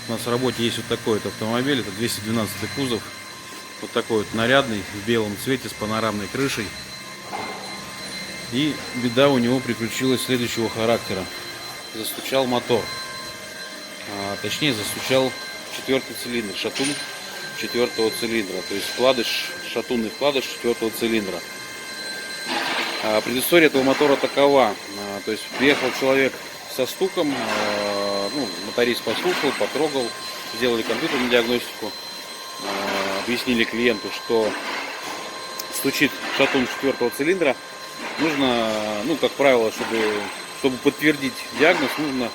У нас в работе есть вот такой вот автомобиль, это 212 кузов, вот такой вот нарядный, в белом цвете, с панорамной крышей. И беда у него приключилась следующего характера. Застучал мотор, точнее застучал четвертый цилиндр, шатун четвертого цилиндра, то есть вкладыш, шатунный вкладыш четвертого цилиндра. Предыстория этого мотора такова, то есть приехал человек со стуком, моторист послушал, потрогал, сделали компьютерную диагностику, объяснили клиенту, что стучит шатун четвертого цилиндра. Нужно, как правило, чтобы подтвердить диагноз, нужно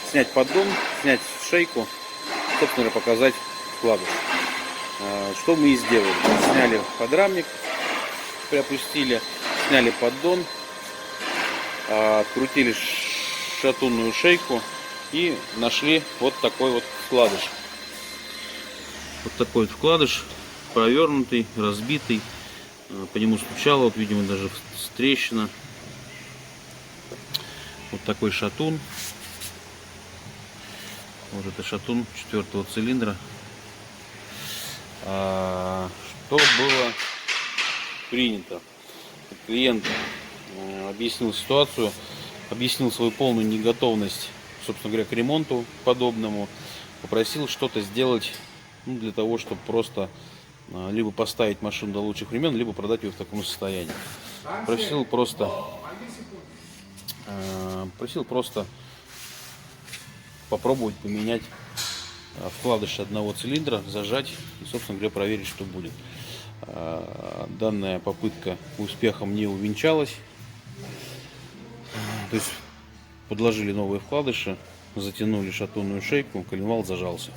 снять поддон, снять шейку, собственно говоря, показать вкладыш. Что мы и сделали. Сняли подрамник, приопустили, сняли поддон, открутили шатунную шейку и нашли вот такой вот вкладыш. Вот такой вот вкладыш, провернутый, разбитый. По нему стучало, вот, видимо, даже трещина. Вот такой шатун. Вот это шатун четвертого цилиндра. Что было принято? Клиент объяснил ситуацию, объяснил свою полную неготовность, собственно говоря, к ремонту подобному. Попросил что-то сделать, для того, чтобы просто либо поставить машину до лучших времен, либо продать ее в таком состоянии. Просил просто попробовать поменять вкладыш одного цилиндра, зажать и, собственно говоря, проверить, что будет. Данная попытка успехом не увенчалась. То есть подложили новые вкладыши, затянули шатунную шейку, коленвал зажался.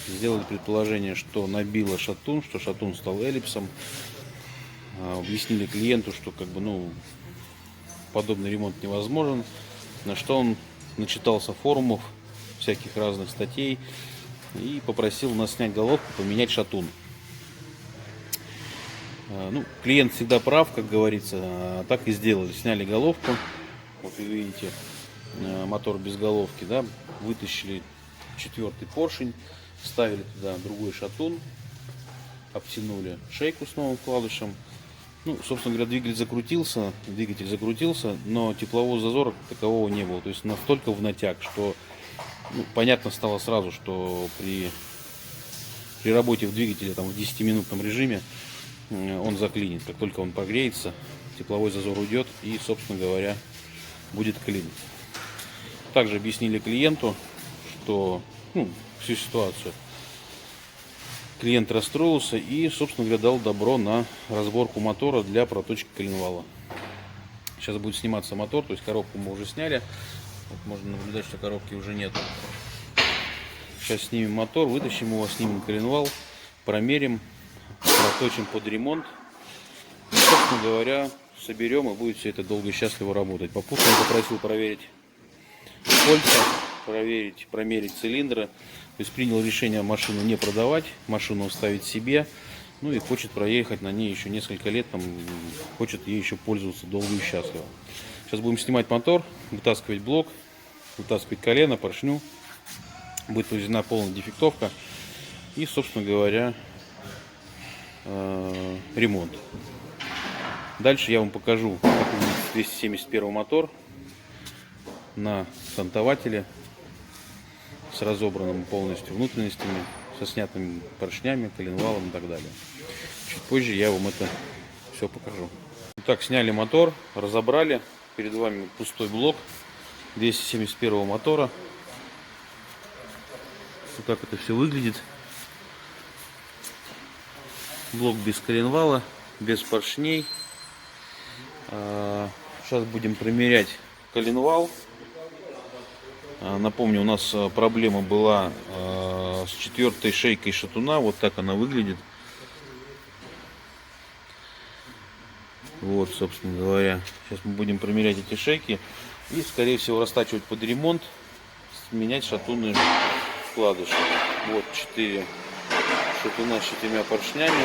Сделали предположение, что набило шатун, что шатун стал эллипсом. Объяснили клиенту, что подобный ремонт невозможен. На что он начитался форумов, всяких разных статей и попросил нас снять головку, поменять шатун. Клиент всегда прав, как говорится, так и сделали. Сняли головку, вот вы видите, мотор без головки, да, вытащили четвертый поршень, ставили туда другой шатун, обтянули шейку с новым вкладышем. Собственно говоря, двигатель закрутился, но теплового зазора такового не было. То есть настолько в натяг, что понятно стало сразу, что при работе в двигателе в 10-минутном режиме он заклинит. Как только он прогреется, тепловой зазор уйдет и, собственно говоря, будет клин. Также объяснили клиенту, что всю ситуацию. Клиент расстроился и, собственно говоря, дал добро на разборку мотора для проточки коленвала. Сейчас будет сниматься мотор, то есть коробку мы уже сняли. Вот можно наблюдать, что коробки уже нет. Сейчас снимем мотор, вытащим его, снимем коленвал, промерим, проточим под ремонт. И, собственно говоря, соберем, и будет все это долго и счастливо работать. Попутно я попросил проверить кольца, промерить цилиндры. То есть принял решение машину не продавать, машину оставить себе. И хочет проехать на ней еще несколько лет, хочет ей еще пользоваться долго и счастливо. Сейчас будем снимать мотор, вытаскивать блок, вытаскивать колено, поршню. Будет проведена полная дефектовка. И, собственно говоря, ремонт. Дальше я вам покажу, как выглядит 271 мотор на сантователе с разобранным полностью внутренностями, со снятыми поршнями, коленвалом и так далее. Чуть позже я вам это все покажу. Итак, сняли мотор, разобрали. Перед вами пустой блок 271 мотора. Вот так это все выглядит. Блок без коленвала, без поршней. Сейчас будем примерять коленвал. Напомню, у нас проблема была с четвертой шейкой шатуна. Вот так она выглядит. Вот, собственно говоря. Сейчас мы будем примерять эти шейки. И, скорее всего, растачивать под ремонт. Менять шатунные вкладыши. Вот 4 шатуна с 4 поршнями.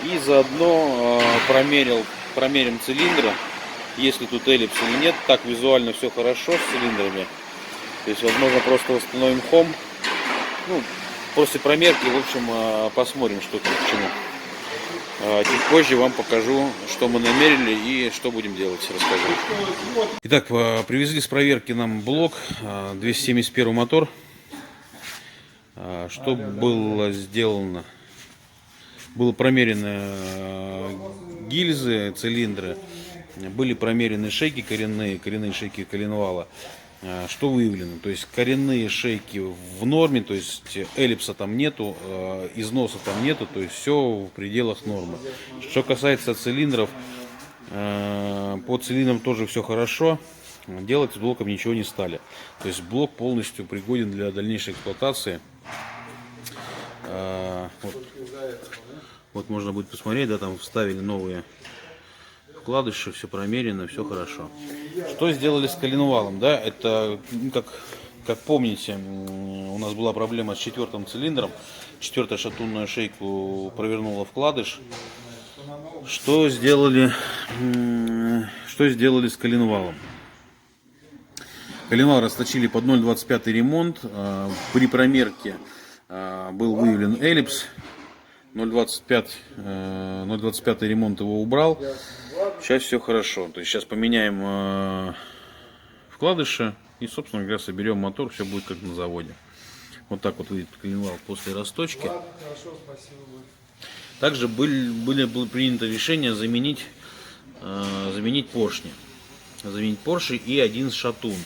И заодно промерим цилиндры. есть ли тут эллипс или нет. Так визуально все хорошо с цилиндрами. То есть, возможно, просто восстановим хом. Ну, после промерки, в общем, посмотрим, что тут к чему. Чуть позже вам покажу, что мы намерили и что будем делать, расскажу. Итак, привезли с проверки нам блок 271 мотор. Что было сделано? Было промерены гильзы, цилиндры, были промерены шейки коренные шейки коленвала. Что выявлено? То есть коренные шейки в норме, то есть эллипса там нету, износа там нету, то есть все в пределах нормы. Что касается цилиндров, по цилиндрам тоже все хорошо, делать с блоком ничего не стали. То есть блок полностью пригоден для дальнейшей эксплуатации. Вот можно будет посмотреть, да, там вставили новые вкладыши, все промерено, все хорошо. Что сделали с коленвалом, да, это, как помните, у нас была проблема с четвертым цилиндром, четвертая шатунную шейку провернула вкладыш. Что сделали с коленвалом? Коленвал расточили под 0,25 ремонт, при промерке был выявлен эллипс. 0,25 ремонт его убрал. Сейчас все хорошо. То есть сейчас поменяем вкладыши и, собственно говоря, соберем мотор. Все будет как на заводе. Вот так вот выйдет коленвал после расточки. Также было принято решение заменить поршни. Заменить поршни и один шатун.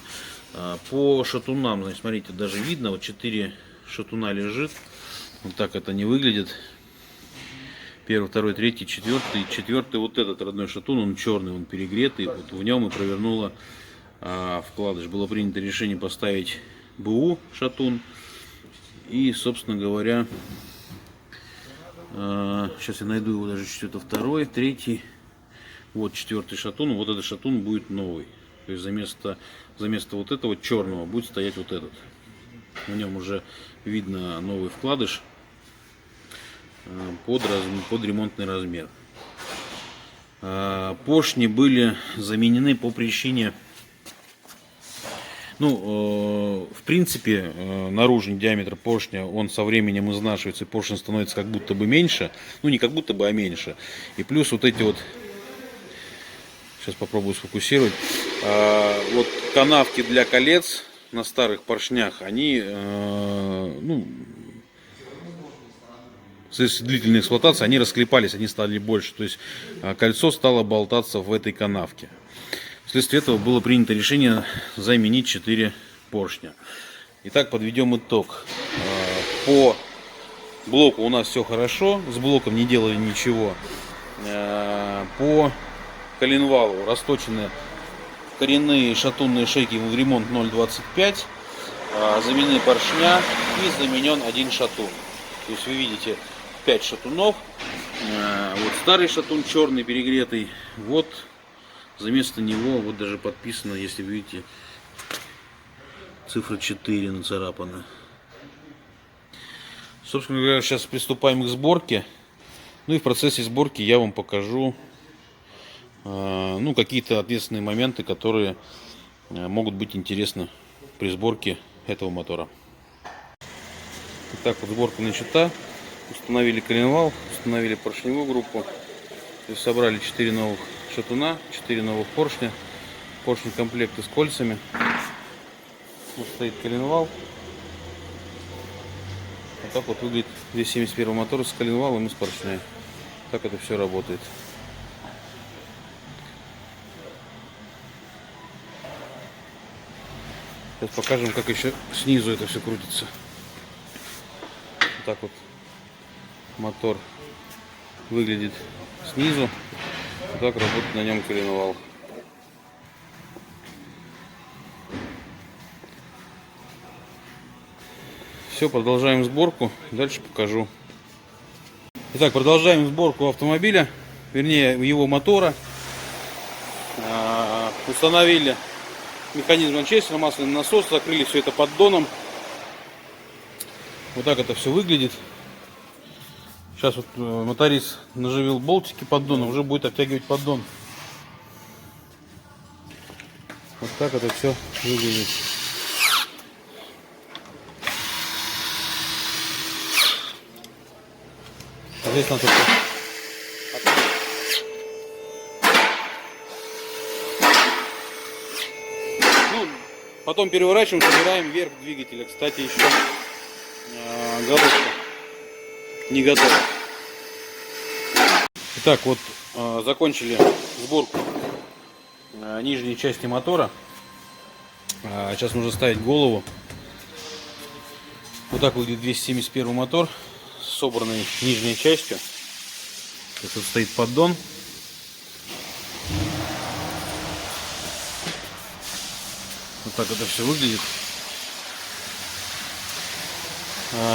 По шатунам, значит, смотрите, даже видно, вот 4 шатуна лежит. Вот так это не выглядит. Первый, второй, третий, четвертый. Четвертый вот этот родной шатун, он черный, он перегретый. Вот в нем и провернула вкладыш. Было принято решение поставить БУ шатун. И, собственно говоря, сейчас я найду его даже что-то второй, третий. Вот четвертый шатун. Вот этот шатун будет новый. То есть за место вот этого черного будет стоять вот этот. В нем уже видно новый вкладыш под ремонтный размер. Поршни были заменены по причине, в принципе, наружный диаметр поршня, он со временем изнашивается, и поршень становится как будто бы меньше, не как будто бы, а меньше. И плюс вот эти вот, сейчас попробую сфокусировать, вот канавки для колец на старых поршнях, они, с длительной эксплуатацией, они расклепались, они стали больше. То есть кольцо стало болтаться в этой канавке. Вследствие этого было принято решение заменить 4 поршня. Итак, подведем итог. По блоку у нас все хорошо, с блоком не делали ничего. По коленвалу расточены коренные шатунные шейки в ремонт 0,25. Заменены поршня и заменен один шатун. То есть вы видите 5 шатунов. Вот старый шатун черный перегретый. Вот за место него вот даже подписано, если вы видите, цифра 4 нацарапана. Собственно говоря, сейчас приступаем к сборке. И в процессе сборки я вам покажу какие-то ответственные моменты, которые могут быть интересны при сборке этого мотора. Итак, вот сборка начата. Установили коленвал, установили поршневую группу. То есть собрали 4 новых шатуна, 4 новых поршня. Поршни комплекты с кольцами. Вот стоит коленвал. Вот так вот выглядит 271 мотор с коленвалом и с поршнями. Так это все работает. Сейчас покажем, как еще снизу это все крутится. Вот так вот мотор выглядит снизу. Вот так работает на нем коленвал. Все, продолжаем сборку. Дальше покажу. Итак, продолжаем сборку автомобиля, вернее его мотора. Установили механизм Манчестера, масляный насос, закрыли все это поддоном. Вот так это все выглядит. Сейчас вот моторист наживил болтики поддона, уже будет оттягивать поддон. Вот так это все выглядит. Соответственно, только потом переворачиваем, собираем верх двигателя. Кстати, еще головка не готова. Итак, вот закончили сборку нижней части мотора. Сейчас нужно ставить голову. Вот так выглядит 271 мотор с собранной нижней частью. Тут стоит поддон. Вот так это все выглядит.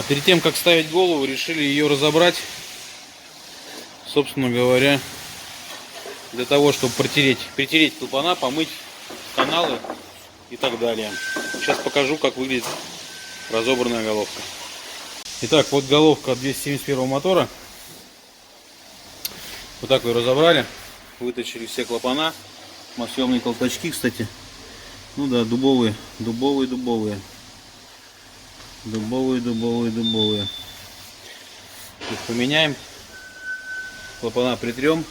Перед тем, как ставить голову, решили ее разобрать. Собственно говоря, для того, чтобы притереть клапана, помыть каналы и так далее. Сейчас покажу, как выглядит разобранная головка. Итак, вот головка 271 мотора. Вот так ее разобрали. Вытащили все клапана. Массъемные колпачки, кстати. Ну да, дубовые. Их поменяем. Клапана притрем.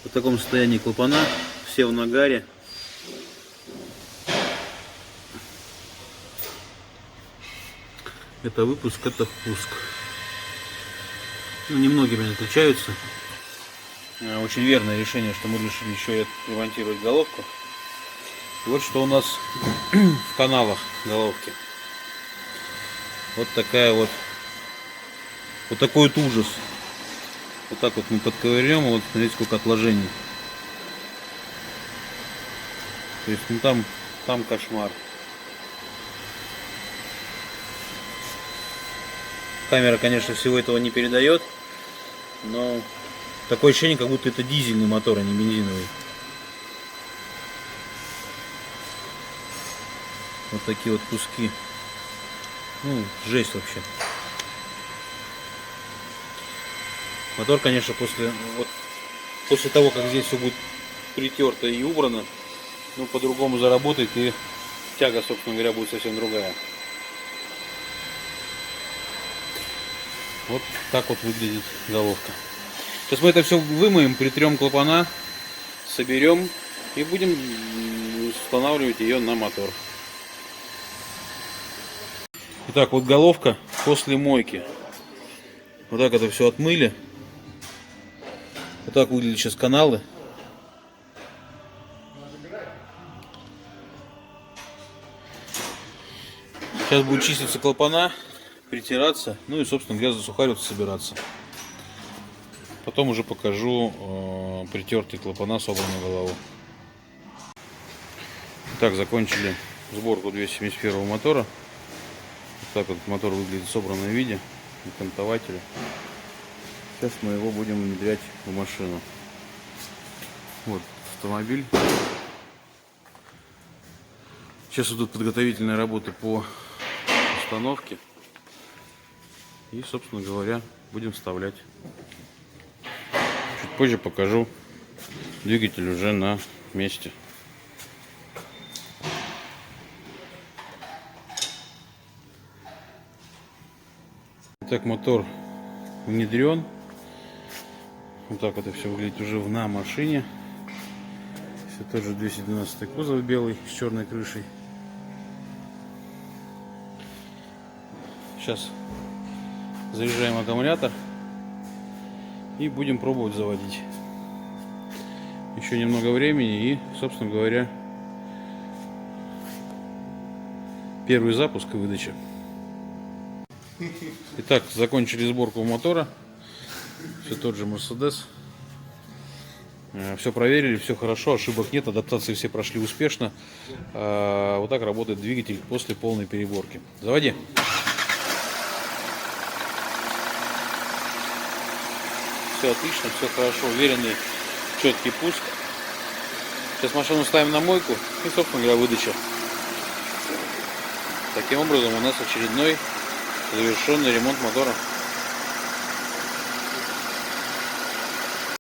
В таком состоянии клапана. Все в нагаре. Это выпуск, это впуск. Ну, немногими они отличаются. Очень верное решение, что мы решили еще и ремонтировать головку. И вот что у нас в каналах головки. Вот такая вот. Вот такой вот ужас. Вот так вот мы подковырнем, вот смотрите, сколько отложений. То есть, ну там кошмар. Камера, конечно, всего этого не передает, но такое ощущение, как будто это дизельный мотор, а не бензиновый. Вот такие вот куски. Ну, жесть вообще. Мотор, конечно, после того, как здесь все будет притерто и убрано, ну, по-другому заработает, и тяга, собственно говоря, будет совсем другая. Вот так вот выглядит головка. Сейчас мы это все вымоем, притрем клапана, соберем и будем устанавливать ее на мотор. Итак, вот головка после мойки. Вот так это все отмыли. Вот так выглядят сейчас каналы. Сейчас будет чиститься клапана, притираться, ну и, собственно говоря, засухариваться, собираться. Потом уже покажу притертые клапана, собранную голову. Так, закончили сборку 271 мотора. Вот так вот мотор выглядит в собранном виде, на кантователе. Сейчас мы его будем внедрять в машину. Вот автомобиль. Сейчас идут подготовительные работы по установке. И, собственно говоря, будем вставлять. Чуть позже покажу двигатель уже на месте. Итак, мотор внедрен. Вот так это все выглядит уже на машине. Все тот же 212 кузов белый с черной крышей. Сейчас заряжаем аккумулятор и будем пробовать заводить. Еще немного времени и, собственно говоря, первый запуск и выдача. Итак, закончили сборку мотора. Все тот же Mercedes. Все проверили, все хорошо, ошибок нет, адаптации все прошли успешно. Вот так работает двигатель после полной переборки. Заводи. Все отлично, все хорошо, уверенный, четкий пуск. Сейчас машину ставим на мойку и, собственно говоря, выдача. Таким образом у нас очередной завершенный ремонт мотора.